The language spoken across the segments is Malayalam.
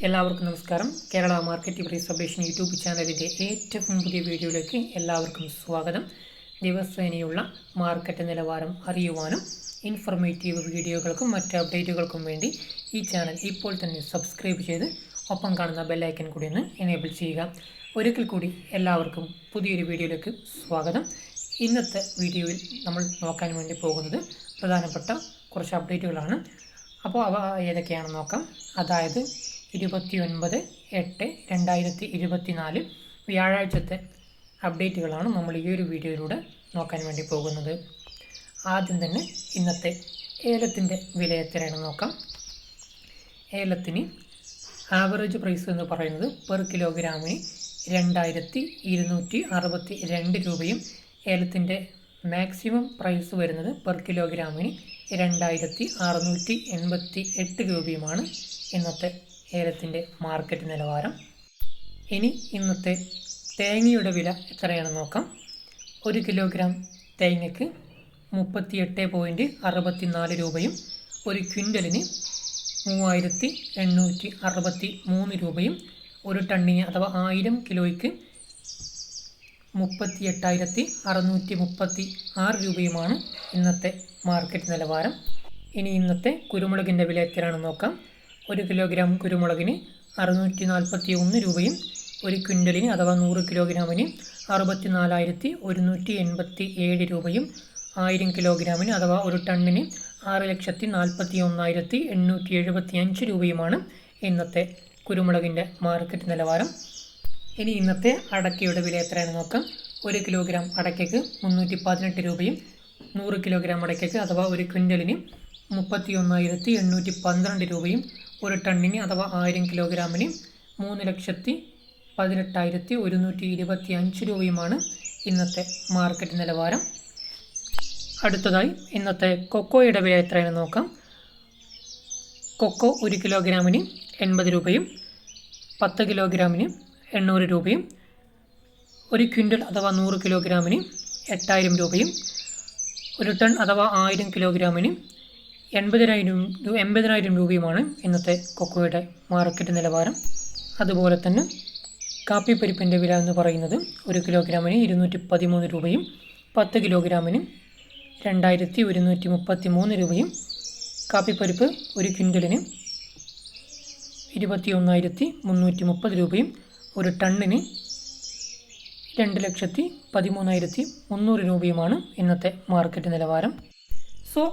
എല്ലാവർക്കും നമസ്കാരം. Kerala market price updation YouTube ചാനലിൻ്റെ ഏറ്റവും പുതിയ വീഡിയോയിലേക്ക് എല്ലാവർക്കും സ്വാഗതം. ദിവസേനയുള്ള മാർക്കറ്റ് നിലവാരം അറിയുവാനും ഇൻഫർമേറ്റീവ് വീഡിയോകൾക്കും മറ്റ് അപ്ഡേറ്റുകൾക്കും വേണ്ടി ഈ ചാനൽ ഇപ്പോൾ തന്നെ സബ്സ്ക്രൈബ് ചെയ്ത് ഒപ്പം കാണുന്ന ബെല്ലൈക്കൻ കൂടി ഒന്ന് എനേബിൾ ചെയ്യുക. ഒരിക്കൽ കൂടി എല്ലാവർക്കും പുതിയൊരു വീഡിയോയിലേക്ക് സ്വാഗതം. ഇന്നത്തെ വീഡിയോയിൽ നമ്മൾ നോക്കാൻ വേണ്ടി പോകുന്നത് പ്രധാനപ്പെട്ട കുറച്ച് അപ്ഡേറ്റുകളാണ്. അപ്പോൾ അവ ഏതൊക്കെയാണെന്ന് നോക്കാം. അതായത് 29/8/2024 വ്യാഴാഴ്ചത്തെ അപ്ഡേറ്റുകളാണ് നമ്മൾ ഈ ഒരു വീഡിയോയിലൂടെ നോക്കാൻ വേണ്ടി പോകുന്നത്. ആദ്യം തന്നെ ഇന്നത്തെ ഏലത്തിൻ്റെ വില എത്രയാണെന്ന് നോക്കാം. ഏലത്തിന് ആവറേജ് പ്രൈസ് എന്ന് പറയുന്നത് പെർ കിലോഗ്രാമിന് 2262 രൂപയും ഏലത്തിൻ്റെ മാക്സിമം പ്രൈസ് വരുന്നത് പെർ കിലോഗ്രാമിന് 2688 രൂപയുമാണ് ഇന്നത്തെ ഏലത്തിൻ്റെ മാർക്കറ്റ് നിലവാരം. ഇനി ഇന്നത്തെ തേങ്ങയുടെ വില എത്രയാണെന്ന് നോക്കാം. 1 കിലോഗ്രാം തേങ്ങയ്ക്ക് 38.64 രൂപയും 1 ക്വിൻ്റലിന് 3863 രൂപയും 1 ടണ്ണിന് അഥവാ 1000 കിലോയ്ക്ക് 38,636 രൂപയുമാണ് ഇന്നത്തെ മാർക്കറ്റ് നിലവാരം. ഇനി ഇന്നത്തെ കുരുമുളകിൻ്റെ വില എത്രയാണെന്ന് നോക്കാം. 1 കിലോഗ്രാം കുരുമുളകിന് 641 രൂപയും 1 ക്വിൻ്റലിന് അഥവാ 100 കിലോഗ്രാമിന് 64,187 രൂപയും 1000 കിലോഗ്രാമിന് അഥവാ 1 ടണ്ണിന് 6,41,875 രൂപയുമാണ് ഇന്നത്തെ കുരുമുളകിൻ്റെ മാർക്കറ്റ് നിലവാരം. ഇനി ഇന്നത്തെ അടയ്ക്കയുടെ വില എത്രയാണെന്ന് നോക്കാം. 1 കിലോഗ്രാം അടയ്ക്കയ്ക്ക് 318 രൂപയും 100 കിലോഗ്രാം അടയ്ക്കയ്ക്ക് അഥവാ 1 ക്വിൻ്റലിന് 31,812 രൂപയും 1 ടണ്ണിന് അഥവാ 1000 കിലോഗ്രാമിന് 3,18,125 രൂപയുമാണ് ഇന്നത്തെ മാർക്കറ്റ് നിലവാരം. അടുത്തതായി ഇന്നത്തെ കൊക്കോയുടെ വില എത്രയാണെന്ന് നോക്കാം. കൊക്കോ 1 കിലോഗ്രാമിന് 80 രൂപയും 10 കിലോഗ്രാമിന് 800 രൂപയും 1 ക്വിൻ്റൽ അഥവാ 100 കിലോഗ്രാമിന് 8000 രൂപയും 1 ടൺ അഥവാ 1000 കിലോഗ്രാമിന് 80,000 രൂപയുമാണ് ഇന്നത്തെ കൊക്കോയുടെ മാർക്കറ്റ് നിലവാരം. അതുപോലെ തന്നെ കാപ്പിപ്പരിപ്പിൻ്റെ വില എന്ന് പറയുന്നത് 1 കിലോഗ്രാമിന് 213 രൂപയും 10 കിലോഗ്രാമിന് 2133 രൂപയും കാപ്പിപ്പരിപ്പ് 1 ക്വിൻ്റലിന് 21,330 രൂപയും 1 ടണ്ണിന് 2,13,300 രൂപയുമാണ് ഇന്നത്തെ മാർക്കറ്റ് നിലവാരം.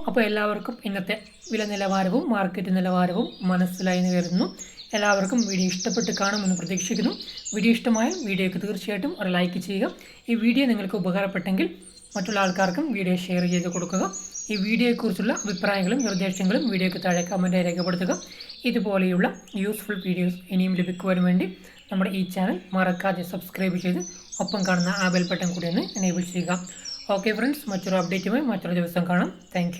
അപ്പോൾ എല്ലാവർക്കും ഇന്നത്തെ വില നിലവാരവും മാർക്കറ്റ് നിലവാരവും മനസ്സിലായി എന്ന് കരുതുന്നു. എല്ലാവർക്കും വീഡിയോ ഇഷ്ടപ്പെട്ട് കാണുമെന്ന് പ്രതീക്ഷിക്കുന്നു. വീഡിയോ ഇഷ്ടമായ വീഡിയോയ്ക്ക് തീർച്ചയായിട്ടും ഒരു ലൈക്ക് ചെയ്യുക. ഈ വീഡിയോ നിങ്ങൾക്ക് ഉപകാരപ്പെട്ടെങ്കിൽ മറ്റുള്ള ആൾക്കാർക്കും വീഡിയോ ഷെയർ ചെയ്ത് കൊടുക്കുക. ഈ വീഡിയോയെക്കുറിച്ചുള്ള അഭിപ്രായങ്ങളും നിർദ്ദേശങ്ങളും വീഡിയോയ്ക്ക് താഴെ കമൻറ്റായി രേഖപ്പെടുത്തുക. ഇതുപോലെയുള്ള യൂസ്ഫുൾ വീഡിയോസ് ഇനിയും ലഭിക്കുവാൻ വേണ്ടി നമ്മുടെ ഈ ചാനൽ മറക്കാതെ സബ്സ്ക്രൈബ് ചെയ്ത് ഒപ്പം കാണുന്ന ആ ബെൽ ബട്ടൺ കൂടി ഒന്ന് എനേബിൾ ചെയ്യുക. ഓക്കെ ഫ്രണ്ട്സ്, മറ്റൊരു അപ്ഡേറ്റുമായി മറ്റൊരു ദിവസം കാണാം. താങ്ക്